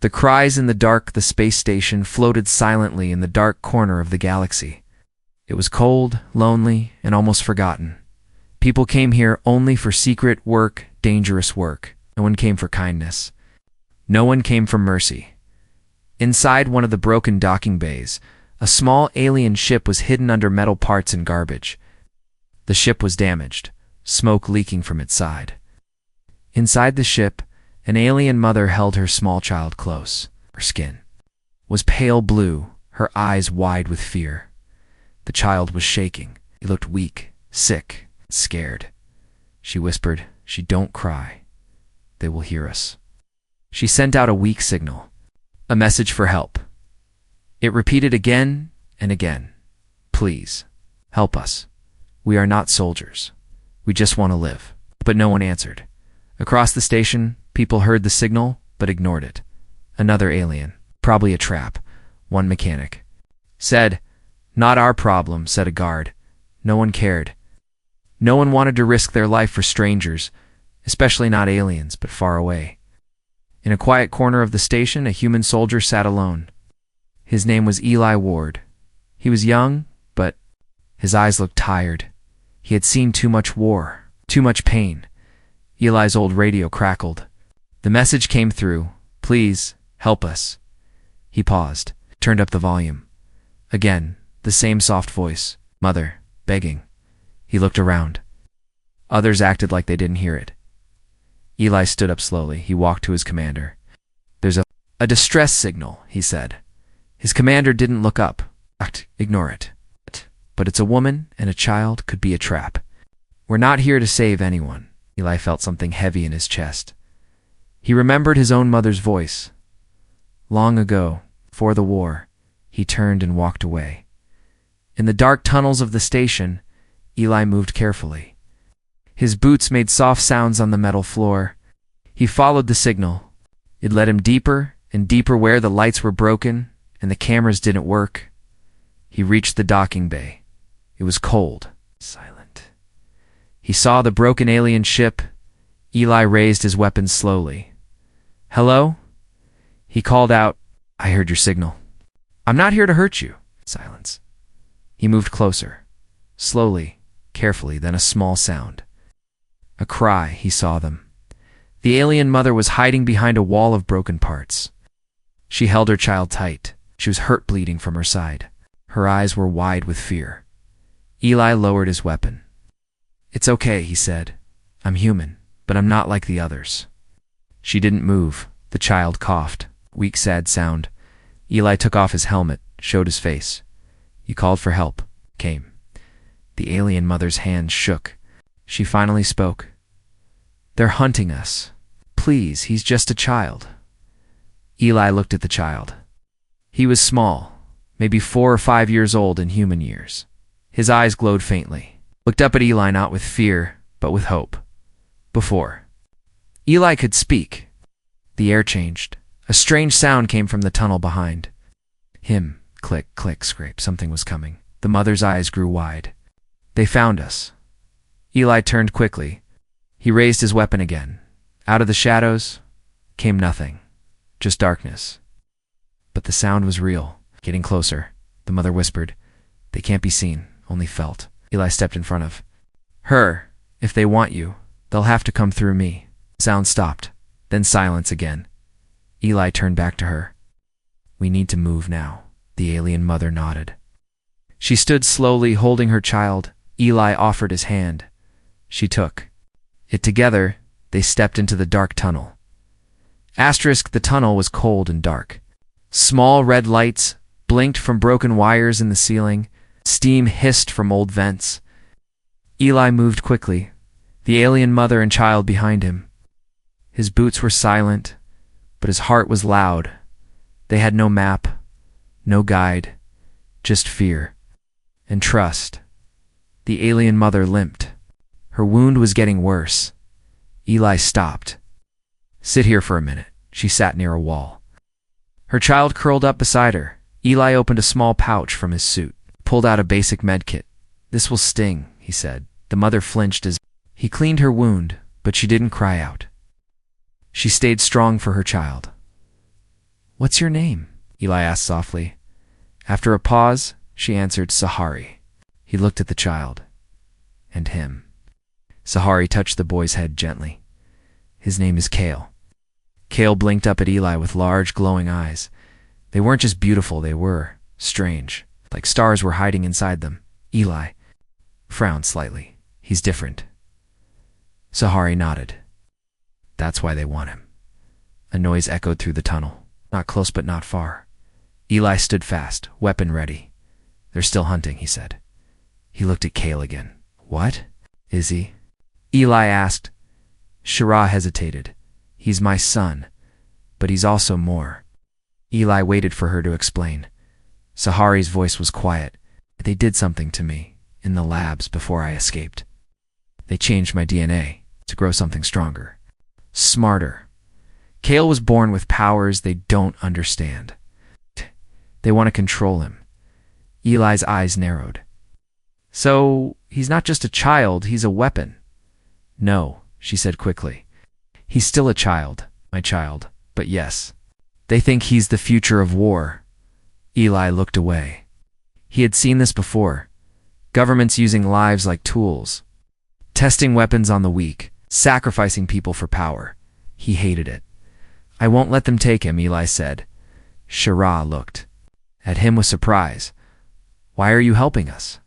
The cries in the dark. The space station floated silently in the dark corner of the galaxy. It was cold, lonely, and almost forgotten. People came here only for secret work, dangerous work. No one came for kindness. No one came for mercy. Inside one of the broken docking bays, a small alien ship was hidden under metal parts and garbage. The ship was damaged, smoke leaking from its side. Inside the ship, an alien mother held her small child close. Her skin was pale blue, her eyes wide with fear. The child was shaking. He looked weak, sick, scared. She whispered, "Don't cry. They will hear us." She sent out a weak signal, a message for help. It repeated again and again, "Please, help us. We are not soldiers. We just want to live." But no one answered. Across the station, people heard the signal, but ignored it. Another alien, probably a trap, one mechanic, said, "Not our problem," said a guard. No one cared. No one wanted to risk their life for strangers, especially not aliens, but far away. In a quiet corner of the station, a human soldier sat alone. His name was Eli Ward. He was young, but his eyes looked tired. He had seen too much war, too much pain. Eli's old radio crackled. The message came through, "Please, help us." He paused, turned up the volume. Again, the same soft voice, "Mother, begging." He looked around. Others acted like they didn't hear it. Eli stood up slowly. He walked to his commander. "There's a distress signal," he said. His commander didn't look up. "Ignore it. But it's a woman and a child, could be a trap. We're not here to save anyone." Eli felt something heavy in his chest. He remembered his own mother's voice. Long ago, before the war, he turned and walked away. In the dark tunnels of the station, Eli moved carefully. His boots made soft sounds on the metal floor. He followed the signal. It led him deeper and deeper where the lights were broken and the cameras didn't work. He reached the docking bay. It was cold, silent. He saw the broken alien ship. Eli raised his weapon slowly. "Hello?" He called out, "I heard your signal. I'm not here to hurt you." Silence. He moved closer, slowly, carefully, then a small sound. A cry. He saw them. The alien mother was hiding behind a wall of broken parts. She held her child tight. She was hurt, bleeding from her side. Her eyes were wide with fear. Eli lowered his weapon. "It's okay," he said. "I'm human, but I'm not like the others." She didn't move. The child coughed. Weak, sad sound. Eli took off his helmet, showed his face. He called for help. Came. The alien mother's hands shook. She finally spoke. "They're hunting us. Please, he's just a child." Eli looked at the child. He was small, maybe 4 or 5 years old in human years. His eyes glowed faintly. Looked up at Eli not with fear, but with hope. Before Eli could speak, the air changed. A strange sound came from the tunnel behind him. Click, click, scrape. Something was coming. The mother's eyes grew wide. "They found us." Eli turned quickly. He raised his weapon again. Out of the shadows came nothing, just darkness. But the sound was real. Getting closer, the mother whispered, "They can't be seen, only felt." Eli stepped in front of her. "If they want you, they'll have to come through me." Sound stopped, then silence again. Eli turned back to her. "We need to move now." The alien mother nodded. She stood slowly, holding her child. Eli offered his hand. She took it. Together, they stepped into the dark tunnel. The tunnel was cold and dark. Small red lights blinked from broken wires in the ceiling. Steam hissed from old vents. Eli moved quickly, the alien mother and child behind him. His boots were silent, but his heart was loud. They had no map, no guide, just fear and trust. The alien mother limped. Her wound was getting worse. Eli stopped. "Sit here for a minute." She sat near a wall. Her child curled up beside her. Eli opened a small pouch from his suit, pulled out a basic med kit. "This will sting," he said. The mother flinched as he cleaned her wound, but she didn't cry out. She stayed strong for her child. "What's your name?" Eli asked softly. After a pause, she answered, "Sahari." He looked at the child. And him. Sahari touched the boy's head gently. "His name is Kale." Kale blinked up at Eli with large, glowing eyes. They weren't just beautiful, they were strange, like stars were hiding inside them. Eli frowned slightly. "He's different." Sahari nodded. "That's why they want him." A noise echoed through the tunnel. Not close, but not far. Eli stood fast, weapon ready. "They're still hunting," he said. He looked at Kale again. "What? Is he?" Eli asked. Shira hesitated. "He's my son, but he's also more." Eli waited for her to explain. Sahari's voice was quiet. "They did something to me in the labs before I escaped. They changed my DNA to grow something stronger, smarter. Kale was born with powers they don't understand. They want to control him." Eli's eyes narrowed. "So he's not just a child, he's a weapon." "No," she said quickly. "He's still a child, my child, but yes. They think he's the future of war." Eli looked away. He had seen this before. Governments using lives like tools. Testing weapons on the weak, sacrificing people for power. He hated it. "I won't let them take him," Eli said. Shira looked at him with surprise. "Why are you helping us?"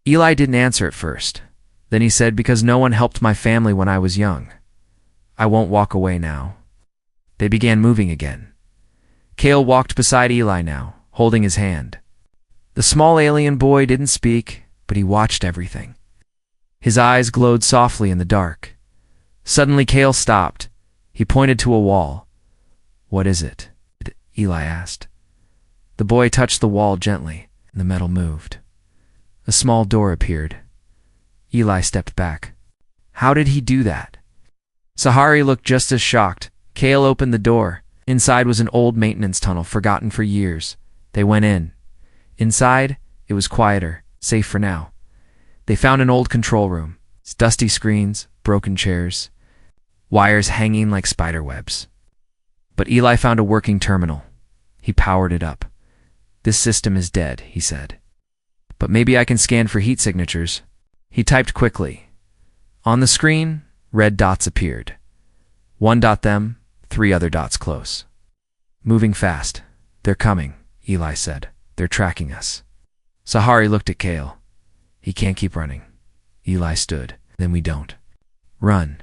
Eli didn't answer at first. Then he said, "Because no one helped my family when I was young. I won't walk away now." They began moving again. Kale walked beside Eli now, holding his hand. The small alien boy didn't speak, but he watched everything. His eyes glowed softly in the dark. Suddenly Kale stopped. He pointed to a wall. "What is it?" Eli asked. The boy touched the wall gently, and the metal moved. A small door appeared. Eli stepped back. "How did he do that?" Sahari looked just as shocked. Kale opened the door. Inside was an old maintenance tunnel, forgotten for years. They went in. Inside, it was quieter, safe for now. They found an old control room. Dusty screens, broken chairs, wires hanging like spider webs. But Eli found a working terminal. He powered it up. "This system is dead," he said. "But maybe I can scan for heat signatures." He typed quickly. On the screen, red dots appeared. One dot them, 3 other dots close. "Moving fast. They're coming," Eli said. "They're tracking us." Sahari looked at Kale. "He can't keep running." Eli stood. "Then we don't." "Run."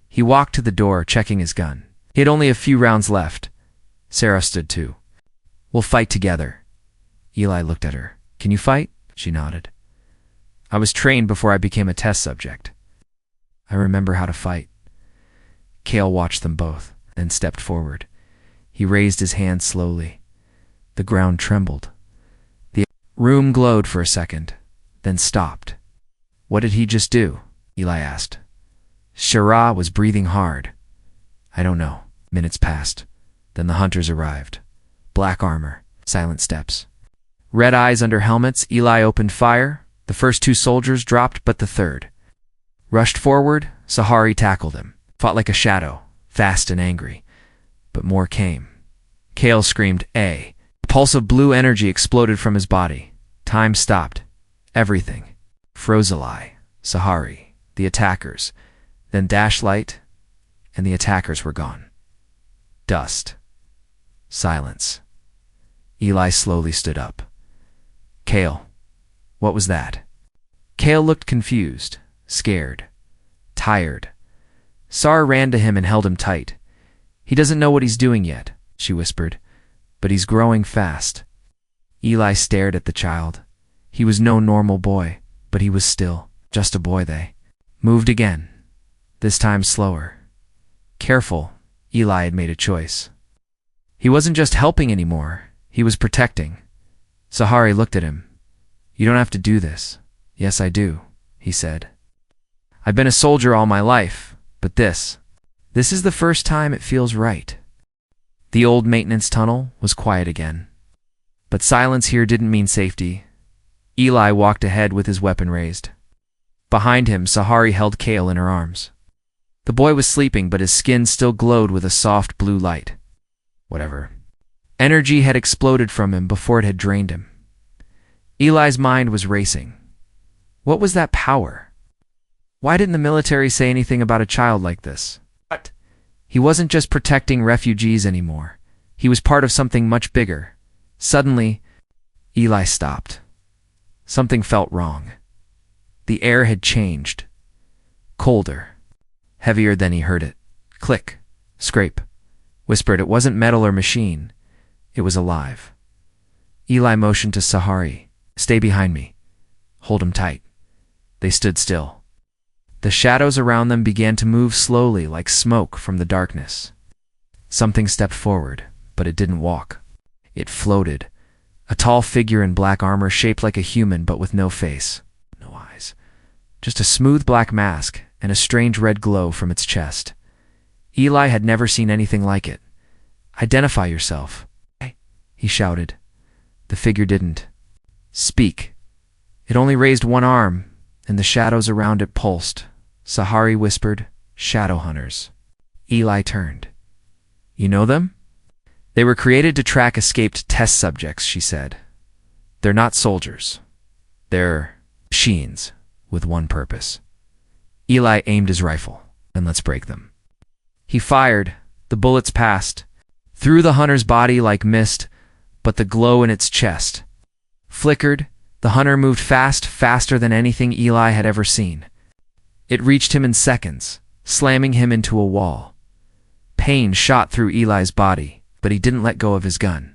He walked to the door, checking his gun. He had only a few rounds left. Sarah stood too. "We'll fight together." Eli looked at her. "Can you fight?" She nodded. "I was trained before I became a test subject. I remember how to fight." Kale watched them both, then stepped forward. He raised his hand slowly. The ground trembled. The room glowed for a second, then stopped. "What did he just do?" Eli asked. Shira was breathing hard. "I don't know." Minutes passed. Then the hunters arrived. Black armor, silent steps. Red eyes under helmets, Eli opened fire. The first 2 soldiers dropped, but the third rushed forward. Sahari tackled him, fought like a shadow, fast and angry. But more came. Kale screamed, "A!" A pulse of blue energy exploded from his body. Time stopped. Everything froze. Eli, Sahari, the attackers, then dashlight, and the attackers were gone. Dust. Silence. Eli slowly stood up. "Kale, what was that?" Kale looked confused, scared, tired. Sarah ran to him and held him tight. "He doesn't know what he's doing yet," she whispered, "but he's growing fast." Eli stared at the child. He was no normal boy, but he was still just a boy. They moved again, this time slower. Careful, Eli had made a choice. He wasn't just helping anymore, he was protecting. Sahari looked at him. "You don't have to do this." "Yes, I do," he said. "I've been a soldier all my life, but this is the first time it feels right." The old maintenance tunnel was quiet again. But silence here didn't mean safety. Eli walked ahead with his weapon raised. Behind him, Sahari held Kale in her arms. The boy was sleeping, but his skin still glowed with a soft blue light. "Whatever," Energy had exploded from him before it had drained him. Eli's mind was racing. What was that power? Why didn't the military say anything about a child like this? But he wasn't just protecting refugees anymore. He was part of something much bigger. Suddenly, Eli stopped. Something felt wrong. The air had changed. Colder. Heavier than he heard it. Click. Scrape. Whispered it wasn't metal or machine. It was alive. Eli motioned to Sahari. Stay behind me. Hold him tight. They stood still. The shadows around them began to move slowly like smoke from the darkness. Something stepped forward, but it didn't walk. It floated. A tall figure in black armor shaped like a human but with no face, no eyes. Just a smooth black mask and a strange red glow from its chest. Eli had never seen anything like it. Identify yourself, he shouted. The figure didn't speak. It only raised one arm, and the shadows around it pulsed. Sahari whispered, Shadow Hunters. Eli turned. You know them? They were created to track escaped test subjects, she said. They're not soldiers. They're machines with one purpose. Eli aimed his rifle, and let's break them. He fired. The bullets passed through the hunter's body like mist, but the glow in its chest flickered. The hunter moved fast, faster than anything Eli had ever seen. It reached him in seconds, slamming him into a wall. Pain shot through Eli's body, but he didn't let go of his gun.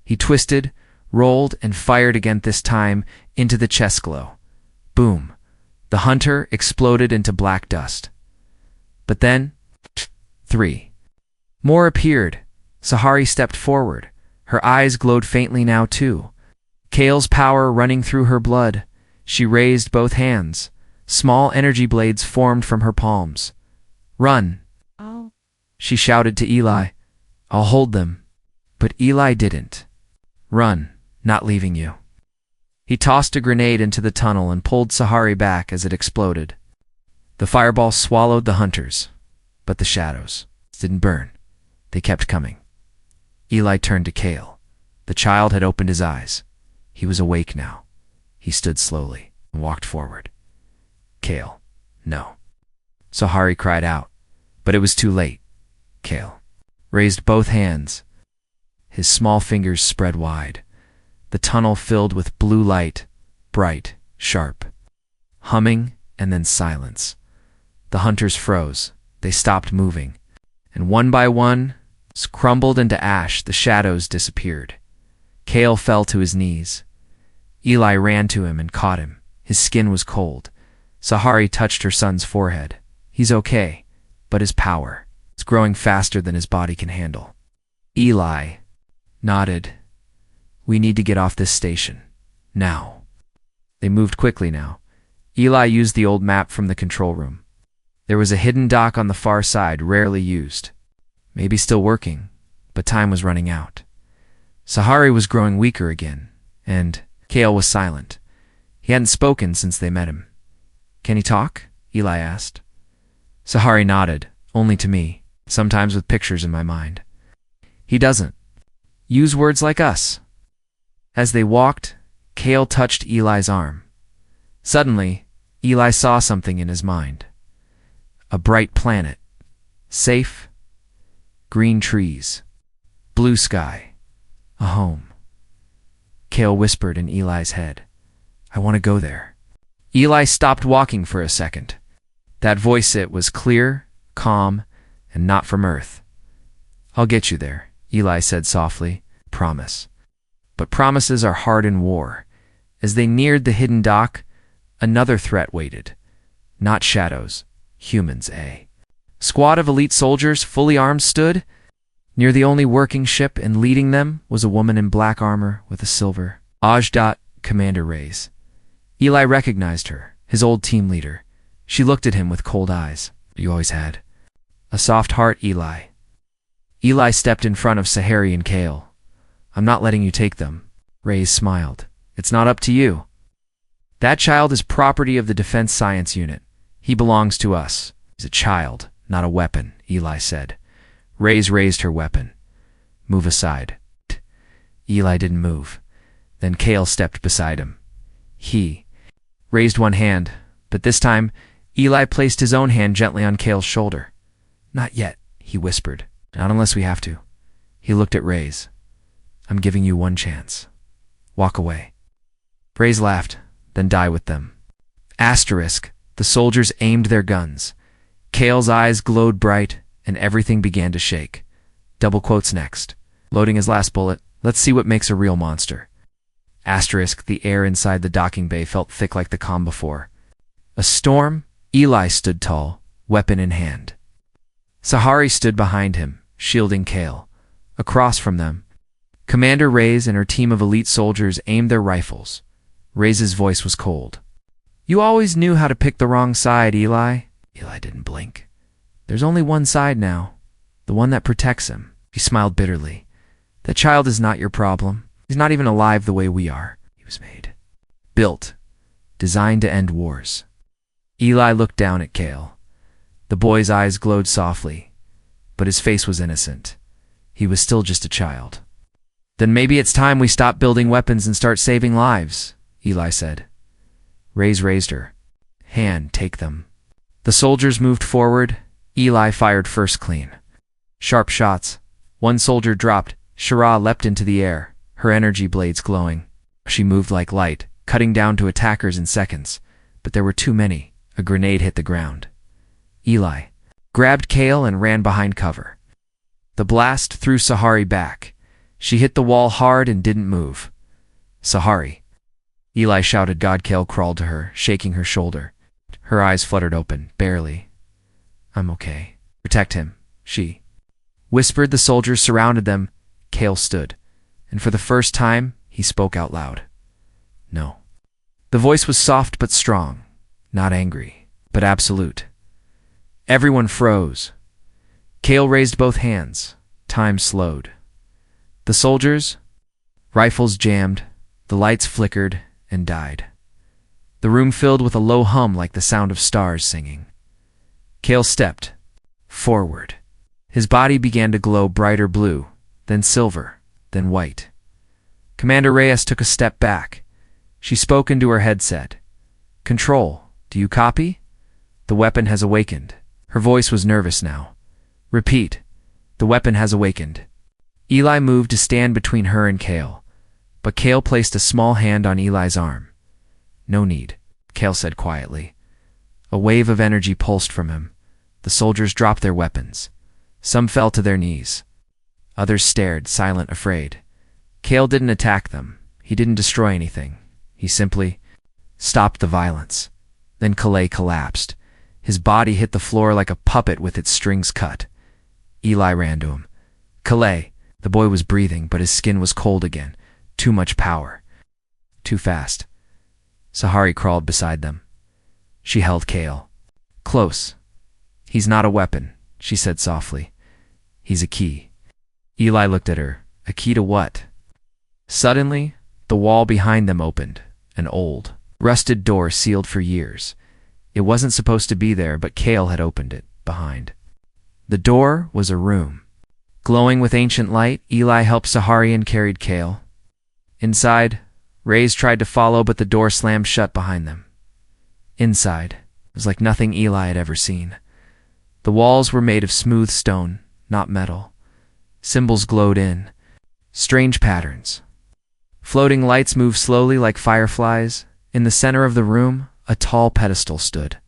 He twisted, rolled, and fired again, this time into the chest glow. Boom. The hunter exploded into black dust. But then, 3 more appeared. Sahari stepped forward. Her eyes glowed faintly now too. Kale's power running through her blood. She raised both hands. Small energy blades formed from her palms. Run, she shouted to Eli. I'll hold them. But Eli didn't. Run, not leaving you. He tossed a grenade into the tunnel and pulled Sahari back as it exploded. The fireball swallowed the hunters, but the shadows didn't burn. They kept coming. Eli turned to Kale. The child had opened his eyes. He was awake now. He stood slowly and walked forward. Kale, no. Sahari cried out, but it was too late. Kale raised both hands. His small fingers spread wide. The tunnel filled with blue light, bright, sharp. Humming, and then silence. The hunters froze. They stopped moving. And one by one, crumbled into ash, the shadows disappeared. Kale fell to his knees. Eli ran to him and caught him. His skin was cold. Sahari touched her son's forehead. He's okay, but his power is growing faster than his body can handle. Eli nodded. We need to get off this station. Now. They moved quickly now. Eli used the old map from the control room. There was a hidden dock on the far side, rarely used. Maybe still working, but time was running out. Sahari was growing weaker again, and Kale was silent. He hadn't spoken since they met him. Can he talk? Eli asked. Sahari nodded, only to me, sometimes with pictures in my mind. He doesn't. Use words like us. As they walked, Kale touched Eli's arm. Suddenly, Eli saw something in his mind. A bright planet. Safe. Green trees. Blue sky. A home. Kale whispered in Eli's head. I want to go there. Eli stopped walking for a second. That voice, it was clear, calm, and not from Earth. I'll get you there, Eli said softly. Promise. But promises are hard in war. As they neared the hidden dock, another threat waited. Not shadows. Humans, eh? Squad of elite soldiers, fully armed, stood. Near the only working ship, and leading them was a woman in black armor with a silver Ajdat, Commander Reyes. Eli recognized her, his old team leader. She looked at him with cold eyes. You always had. A soft heart, Eli. Eli stepped in front of Sahari and Kale. I'm not letting you take them. Reyes smiled. It's not up to you. That child is property of the Defense Science Unit. He belongs to us. He's a child, not a weapon, Eli said. Reyes raised her weapon. Move aside. Eli didn't move. Then Kale stepped beside him. He raised one hand, but this time, Eli placed his own hand gently on Kale's shoulder. "Not yet," he whispered. "Not unless we have to." He looked at Reyes. "I'm giving you one chance. Walk away." Reyes laughed, "Then die with them." Asterisk. The soldiers aimed their guns. Kale's eyes glowed bright, and everything began to shake. Double quotes next. Loading his last bullet. "Let's see what makes a real monster." Asterisk. The air inside the docking bay felt thick like the calm before. A storm? Eli stood tall, weapon in hand. Sahari stood behind him, shielding Kale. Across from them, Commander Reyes and her team of elite soldiers aimed their rifles. Reyes' voice was cold. "You always knew how to pick the wrong side, Eli." Eli didn't blink. "There's only one side now, the one that protects him." He smiled bitterly. "That child is not your problem. He's not even alive the way we are. He was made, built, designed to end wars." Eli looked down at Kale. The boy's eyes glowed softly, but his face was innocent. He was still just a child. "Then maybe it's time we stop building weapons and start saving lives," Eli said. Reyes raised her hand. "Take them." The soldiers moved forward. Eli fired first clean. Sharp shots. One soldier dropped. Shara leapt into the air, her energy blades glowing. She moved like light, cutting down to attackers in seconds. But there were too many. A grenade hit the ground. Eli grabbed Kale and ran behind cover. The blast threw Sahari back. She hit the wall hard and didn't move. "Sahari!" Eli shouted. God. Kale crawled to her, shaking her shoulder. Her eyes fluttered open, barely. "I'm okay. Protect him," she whispered. The soldiers surrounded them. Kale stood, and for the first time, he spoke out loud. "No." The voice was soft but strong, not angry, but absolute. Everyone froze. Kale raised both hands. Time slowed. The soldiers, rifles jammed, the lights flickered and died. The room filled with a low hum like the sound of stars singing. Kale stepped forward. His body began to glow brighter blue, then silver, then white. Commander Reyes took a step back. She spoke into her headset. "Control, do you copy? The weapon has awakened." Her voice was nervous now. "Repeat, the weapon has awakened." Eli moved to stand between her and Kale, but Kale placed a small hand on Eli's arm. "No need," Kale said quietly. A wave of energy pulsed from him. The soldiers dropped their weapons. Some fell to their knees. Others stared, silent, afraid. Kale didn't attack them. He didn't destroy anything. He simply stopped the violence. Then Kale collapsed. His body hit the floor like a puppet with its strings cut. Eli ran to him. "Kale!" The boy was breathing, but his skin was cold again. Too much power. Too fast. Sahari crawled beside them. She held Kale close. "He's not a weapon," she said softly. "He's a key." Eli looked at her. A key to what? Suddenly, the wall behind them opened. An old, rusted door sealed for years. It wasn't supposed to be there, but Kale had opened it, behind. The door was a room. Glowing with ancient light, Eli helped Sahari and carried Kale. Inside, Reyes tried to follow, but the door slammed shut behind them. Inside, it was like nothing Eli had ever seen. The walls were made of smooth stone, not metal. Symbols glowed in. Strange patterns. Floating lights moved slowly like fireflies. In the center of the room, a tall pedestal stood.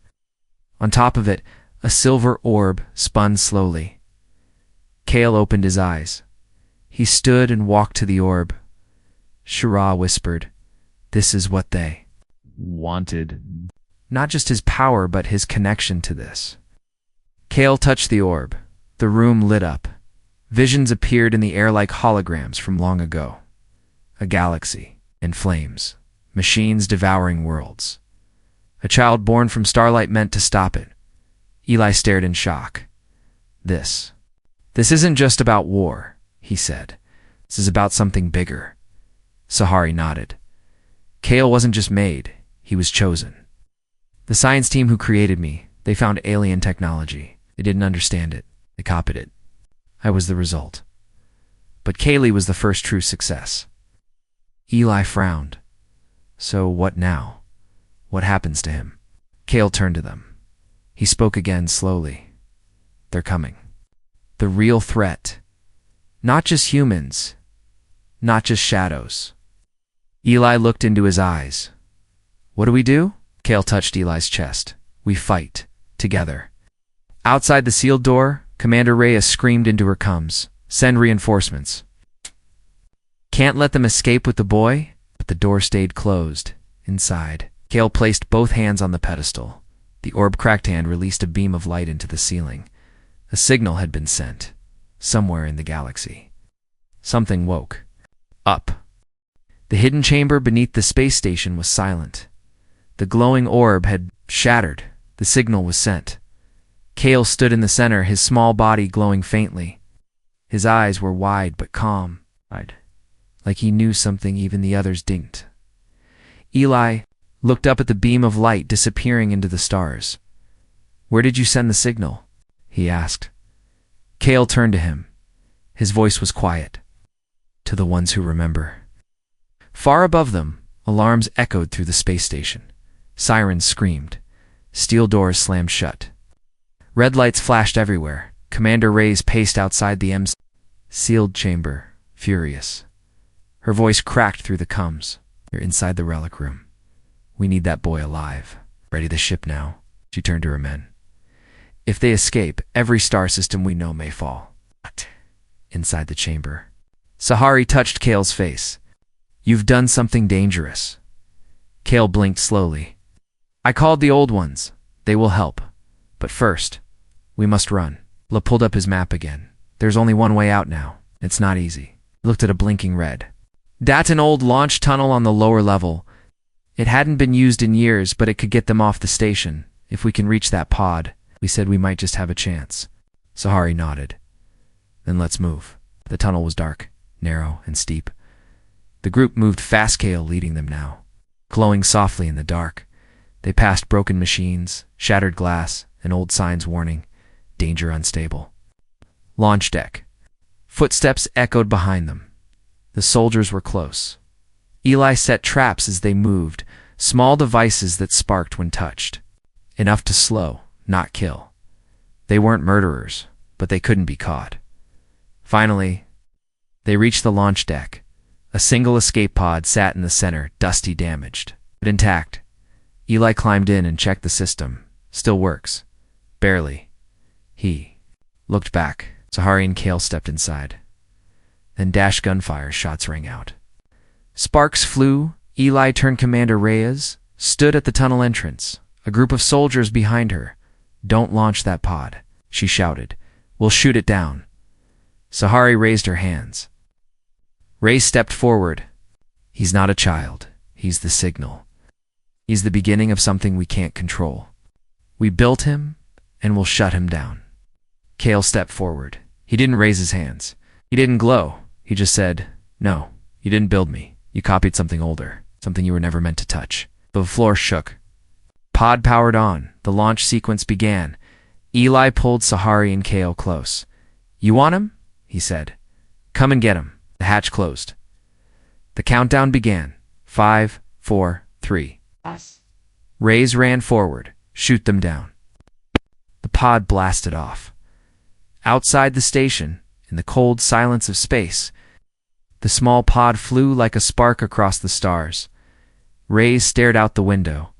On top of it, a silver orb spun slowly. Kale opened his eyes. He stood and walked to the orb. Shara whispered, "This is what they wanted." Not just his power, but his connection to this. Kale touched the orb. The room lit up. Visions appeared in the air like holograms from long ago. A galaxy in flames. Machines devouring worlds. A child born from starlight meant to stop it. Eli stared in shock. This isn't just about war," he said. "This is about something bigger." Sahari nodded. Kale wasn't just made, he was chosen. The science team who created me, they found alien technology. They didn't understand it. They copied it. I was the result. But Kaylee was the first true success. Eli frowned. So what now? What happens to him? Kale turned to them. He spoke again slowly. They're coming. The real threat. Not just humans. Not just shadows. Eli looked into his eyes. What do we do? Kale touched Eli's chest. We fight. Together. Outside the sealed door, Commander Reyes screamed into her comms. Send reinforcements. Can't let them escape with the boy? But the door stayed closed. Inside, Kale placed both hands on the pedestal. The orb-cracked hand released a beam of light into the ceiling. A signal had been sent. Somewhere in the galaxy. Something woke. Up. The hidden chamber beneath the space station was silent. The glowing orb had shattered. The signal was sent. Kale stood in the center, his small body glowing faintly. His eyes were wide but calm, like he knew something even the others didn't. Eli looked up at the beam of light disappearing into the stars. Where did you send the signal? He asked. Kale turned to him. His voice was quiet. To the ones who remember. Far above them, alarms echoed through the space station. Sirens screamed. Steel doors slammed shut. Red lights flashed everywhere. Commander Reyes paced outside the sealed chamber, furious. Her voice cracked through the comms. You're inside the relic room. We need that boy alive. Ready the ship now. She turned to her men. If they escape, every star system we know may fall. Inside the chamber. Sahari touched Kale's face. You've done something dangerous. Kale blinked slowly. I called the old ones. They will help. But first, we must run. La pulled up his map again. There's only one way out now. It's not easy. He looked at a blinking red. That's an old launch tunnel on the lower level. It hadn't been used in years, but it could get them off the station. If we can reach that pod, we said we might just have a chance. Sahari nodded. Then let's move. The tunnel was dark, narrow, and steep. The group moved fast, Kale leading them now. Glowing softly in the dark, they passed broken machines, shattered glass, and old signs warning, danger unstable. Launch deck. Footsteps echoed behind them. The soldiers were close. Eli set traps as they moved, small devices that sparked when touched. Enough to slow, not kill. They weren't murderers, but they couldn't be caught. Finally, they reached the launch deck. A single escape pod sat in the center, dusty, damaged, but intact. Eli climbed in and checked the system. Still works. Barely. He looked back. Sahari and Kale stepped inside. Then dash gunfire shots rang out. Sparks flew. Eli turned Commander Reyes, stood at the tunnel entrance. A group of soldiers behind her. Don't launch that pod, she shouted. We'll shoot it down. Sahari raised her hands. Reyes stepped forward. He's not a child. He's the signal. He's the beginning of something we can't control. We built him, and we'll shut him down. Kale stepped forward. He didn't raise his hands. He didn't glow. He just said, No, you didn't build me. You copied something older, something you were never meant to touch. The floor shook. Pod powered on. The launch sequence began. Eli pulled Sahari and Kale close. You want him? He said. Come and get him. The hatch closed. The countdown began. 5, 4, 3. Reyes ran forward. Shoot them down. The pod blasted off. Outside the station, in the cold silence of space, the small pod flew like a spark across the stars. Reyes stared out the window.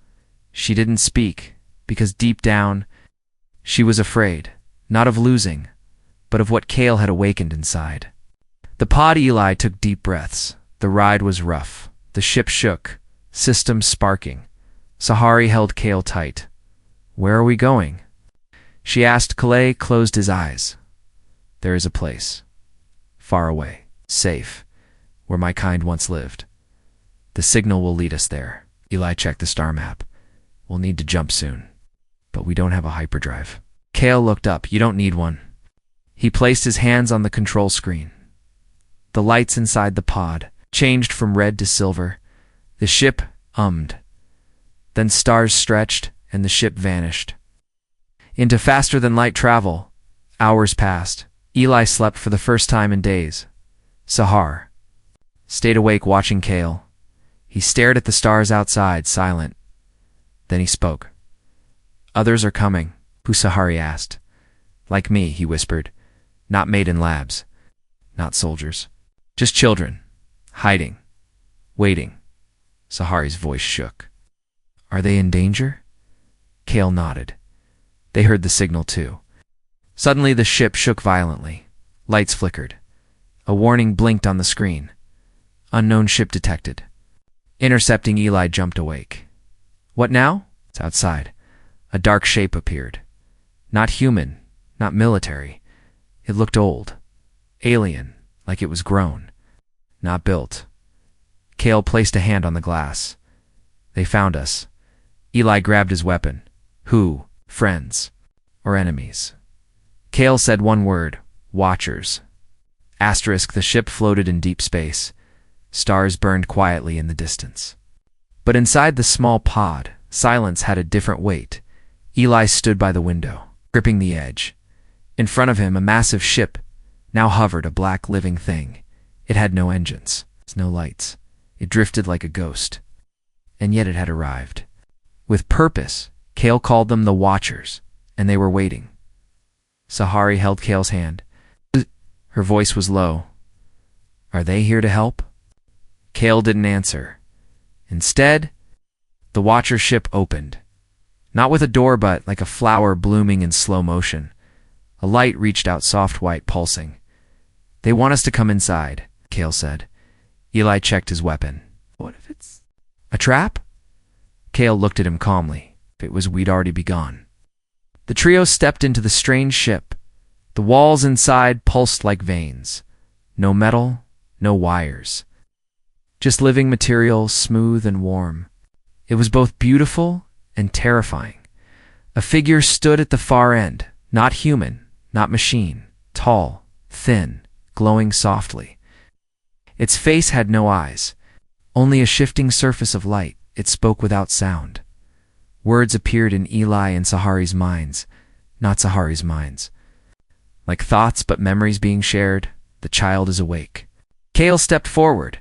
She didn't speak, because deep down, she was afraid, not of losing, but of what Kale had awakened inside. The pod Eli took deep breaths. The ride was rough. The ship shook, systems sparking. Sahari held Kale tight. Where are we going? She asked. Calais closed his eyes. There is a place. Far away. Safe. Where my kind once lived. The signal will lead us there. Eli checked the star map. We'll need to jump soon. But we don't have a hyperdrive. Kale looked up. You don't need one. He placed his hands on the control screen. The lights inside the pod changed from red to silver. The ship hummed. Then stars stretched, and the ship vanished. Into faster-than-light travel, hours passed. Eli slept for the first time in days. Sahar. stayed awake watching Kale. He stared at the stars outside, silent. Then he spoke. "Others are coming," Sahari asked. "Like me," he whispered. "Not made in labs. Not soldiers. Just children. Hiding. Waiting." Sahari's voice shook. "Are they in danger?" Kale nodded. They heard the signal too. Suddenly the ship shook violently. Lights flickered. A warning blinked on the screen. "Unknown ship detected." Intercepting, Eli jumped awake. "What now?" It's outside. A dark shape appeared. Not human, not military. It looked old. Alien, like it was grown. Not built. Kale placed a hand on the glass. "They found us." Eli grabbed his weapon. "Who? Friends? Or enemies?" Kale said one word: "Watchers." Asterisk, the ship floated in deep space. Stars burned quietly in the distance. But inside the small pod, silence had a different weight. Eli stood by the window, gripping the edge. In front of him, a massive ship now hovered, a black living thing. It had no engines, no lights. It drifted like a ghost. And yet it had arrived. With purpose, Kale called them the Watchers, and they were waiting. Sahari held Kale's hand. Her voice was low. "Are they here to help?" Kale didn't answer. Instead, the Watcher ship opened. Not with a door, but like a flower blooming in slow motion. A light reached out, soft white, pulsing. "They want us to come inside," Kale said. Eli checked his weapon. "What if it's a trap?" Kale looked at him calmly. "If it was, we'd already be gone." The trio stepped into the strange ship. The walls inside pulsed like veins. No metal, no wires. Just living material, smooth and warm. It was both beautiful and terrifying. A figure stood at the far end, not human, not machine, tall, thin, glowing softly. Its face had no eyes, only a shifting surface of light. It spoke without sound. Words appeared in Eli and Sahari's minds, not Sahari's minds. Like thoughts but memories being shared, the child is awake. Kale stepped forward.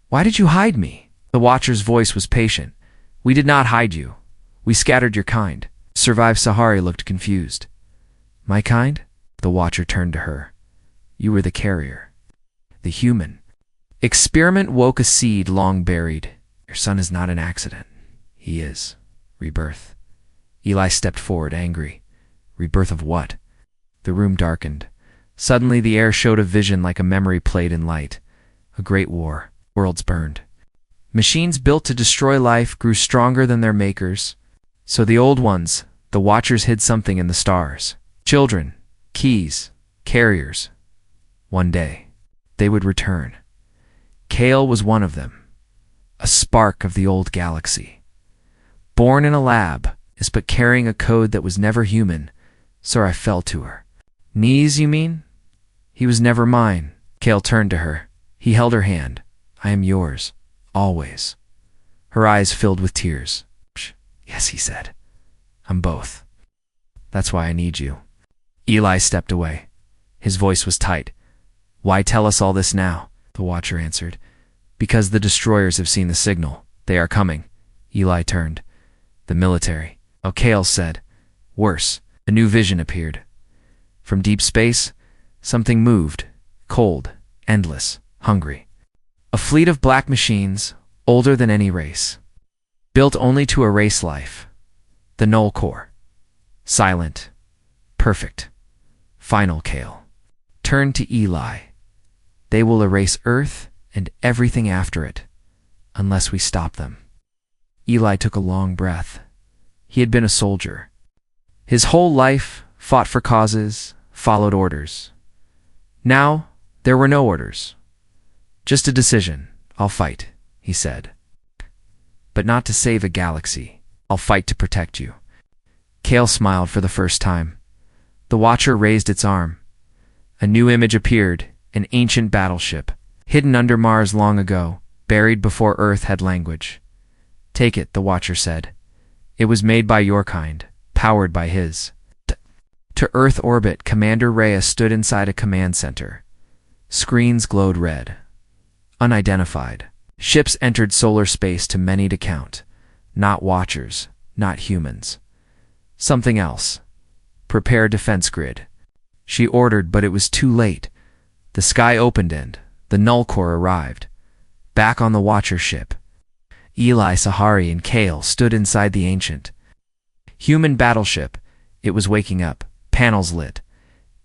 "Why did you hide me?" The Watcher's voice was patient. "We did not hide you. We scattered your kind." Survived. Sahari looked confused. "My kind?" The Watcher turned to her. "You were the carrier. The human. Experiment woke a seed long buried. Your son is not an accident. He is. Rebirth." Eli stepped forward, angry. "Rebirth of what?" The room darkened. Suddenly the air showed a vision like a memory played in light. A great war. Worlds burned. Machines built to destroy life grew stronger than their makers. So the old ones, the Watchers, hid something in the stars. Children, keys, carriers. One day, they would return. Kale was one of them. A spark of the old galaxy. Born in a lab, but carrying a code that was never human, so I fell to her. "Knees, you mean?" "He was never mine." Kale turned to her. He held her hand. "I am yours. Always." Her eyes filled with tears. "Yes," he said. "I'm both. That's why I need you." Eli stepped away. His voice was tight. "Why tell us all this now?" The Watcher answered. "Because the destroyers have seen the signal. They are coming." Eli turned. "The military." Oh, Kale said. "Worse." A new vision appeared. From deep space, something moved, cold, endless, hungry. A fleet of black machines, older than any race. Built only to erase life. The Null Core. Silent. Perfect. Final. Kale turned to Eli. "They will erase Earth and everything after it, unless we stop them." Eli took a long breath. He had been a soldier. His whole life, fought for causes, followed orders. Now, there were no orders. Just a decision. "I'll fight," he said. "But not to save a galaxy. I'll fight to protect you." Kale smiled for the first time. The Watcher raised its arm. A new image appeared, an ancient battleship, hidden under Mars long ago, buried before Earth had language. "Take it," the Watcher said. "It was made by your kind, powered by his." To Earth orbit, Commander Rhea stood inside a command center. Screens glowed red. unidentified. Ships entered solar space too many to count. Not watchers, not humans. Something else. Prepare defense grid. She ordered, but it was too late. The sky opened and the null core arrived. Back on the Watcher ship, Eli, Sahari, and Kale stood inside the ancient human battleship. It was waking up, panels lit,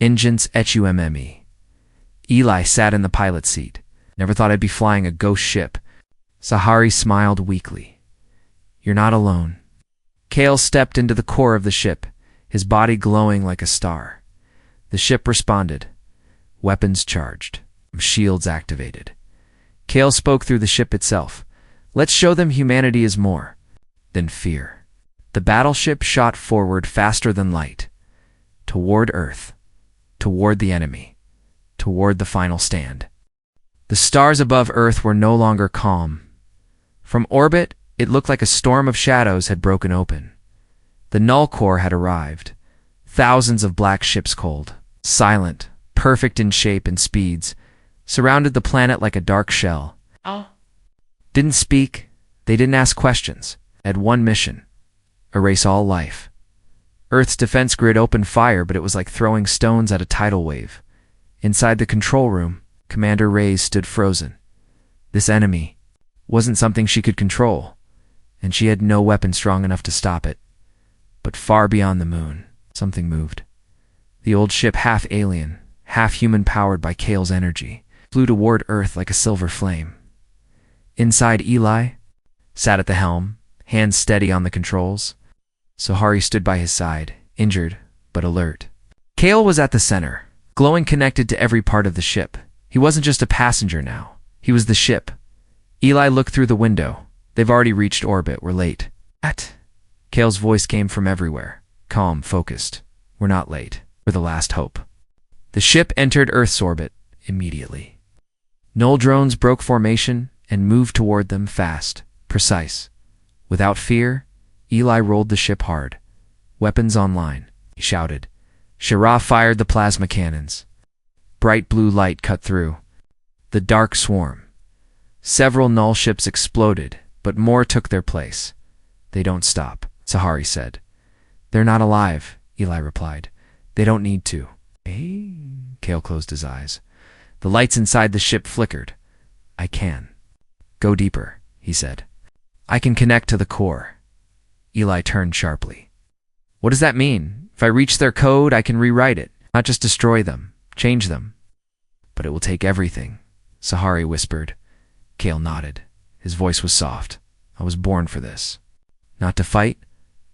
engines HUMME. Eli sat in the pilot's seat. Never thought I'd be flying a ghost ship. Sahari smiled weakly. You're not alone. Kale stepped into the core of the ship, his body glowing like a star. The ship responded. Weapons charged. Shields activated. Kale spoke through the ship itself. Let's show them humanity is more than fear. The battleship shot forward faster than light. Toward Earth. Toward the enemy. Toward the final stand. The stars above Earth were no longer calm. From orbit, it looked like a storm of shadows had broken open. The null core had arrived. Thousands of black ships, cold, silent, perfect in shape and speeds, surrounded the planet like a dark shell. Didn't speak, they didn't ask questions. Had one mission: erase all life. Earth's defense grid opened fire, but it was like throwing stones at a tidal wave. Inside the control room, Commander Reyes stood frozen. This enemy wasn't something she could control, and she had no weapon strong enough to stop it. But far beyond the moon, something moved. The old ship, half alien, half human, powered by Kale's energy, flew toward Earth like a silver flame. Inside, Eli sat at the helm, hands steady on the controls. Sahari stood by his side, injured but alert. Kale was at the center, glowing, connected to every part of the ship. He wasn't just a passenger now. He was the ship. Eli looked through the window. They've already reached orbit. We're late. Kale's voice came from everywhere, calm, focused. We're not late. We're the last hope. The ship entered Earth's orbit immediately. Null drones broke formation and moved toward them fast, precise. Without fear, Eli rolled the ship hard. Weapons online, he shouted. Shira fired the plasma cannons. Bright blue light cut through the dark swarm. Several null ships exploded, but more took their place. They don't stop, Sahari said. They're not alive, Eli replied. They don't need to. Kale closed his eyes. The lights inside the ship flickered. I can. Go deeper, he said. I can connect to the core. Eli turned sharply. What does that mean? If I reach their code, I can rewrite it, not just destroy them, change them. But it will take everything, Sahari whispered. Kale nodded. His voice was soft. I was born for this. Not to fight,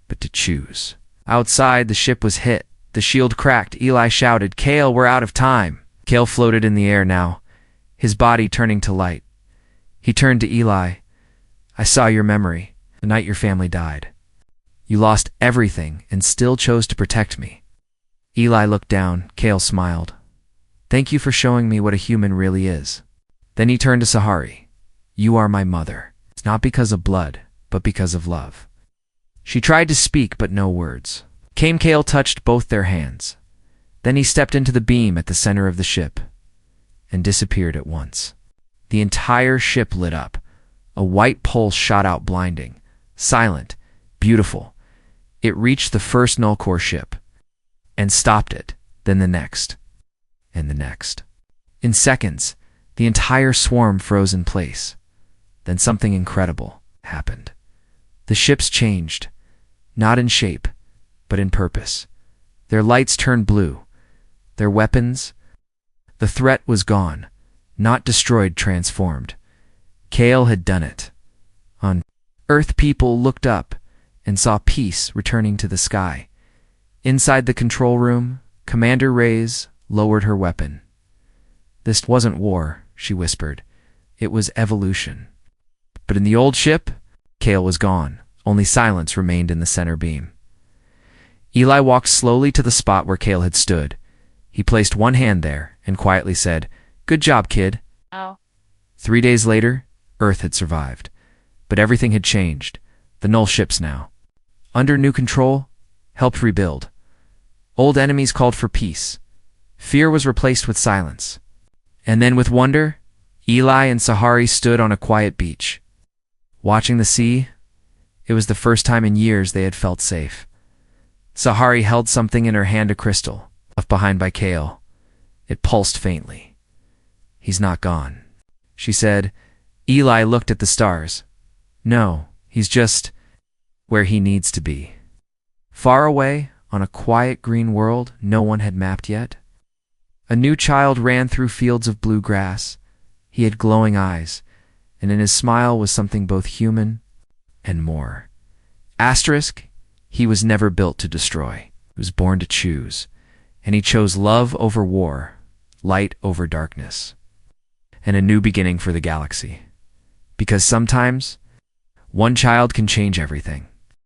but to choose. Outside, the ship was hit. The shield cracked. Eli shouted, Kale, we're out of time. Kale floated in the air now, his body turning to light. He turned to Eli. I saw your memory, the night your family died. You lost everything and still chose to protect me. Eli looked down. Kale smiled. Thank you for showing me what a human really is. Then he turned to Sahari. You are my mother. It's not because of blood, but because of love. She tried to speak, but no words. Kale touched both their hands. Then he stepped into the beam at the center of the ship and disappeared at once. The entire ship lit up. A white pulse shot out, blinding, silent, beautiful. It reached the first null core ship and stopped it, then the next, and the next. In seconds, the entire swarm froze in place. Then something incredible happened. The ships changed, not in shape, but in purpose. Their lights turned blue. Their weapons, the threat was gone, not destroyed, transformed. Kale had done it. On Earth, people looked up and saw peace returning to the sky. Inside the control room, Commander Reyes lowered her weapon. This wasn't war, she whispered. It was evolution. But in the old ship, Kale was gone. Only silence remained in the center beam. Eli walked slowly to the spot where Kale had stood. He placed one hand there and quietly said, Good job, kid. 3 days later, Earth had survived. But everything had changed. The null ships now, under new control, helped rebuild. Old enemies called for peace. Fear was replaced with silence. And then with wonder, Eli and Sahari stood on a quiet beach. Watching the sea, it was the first time in years they had felt safe. Sahari held something in her hand, a crystal, left behind by Kale. It pulsed faintly. "He's not gone," she said. Eli looked at the stars. "No, he's just where he needs to be." Far away, on a quiet green world no one had mapped yet, a new child ran through fields of blue grass. He had glowing eyes, and in his smile was something both human and more. Asterisk, he was never built to destroy. He was born to choose, and he chose love over war, light over darkness, and a new beginning for the galaxy. Because sometimes, one child can change everything.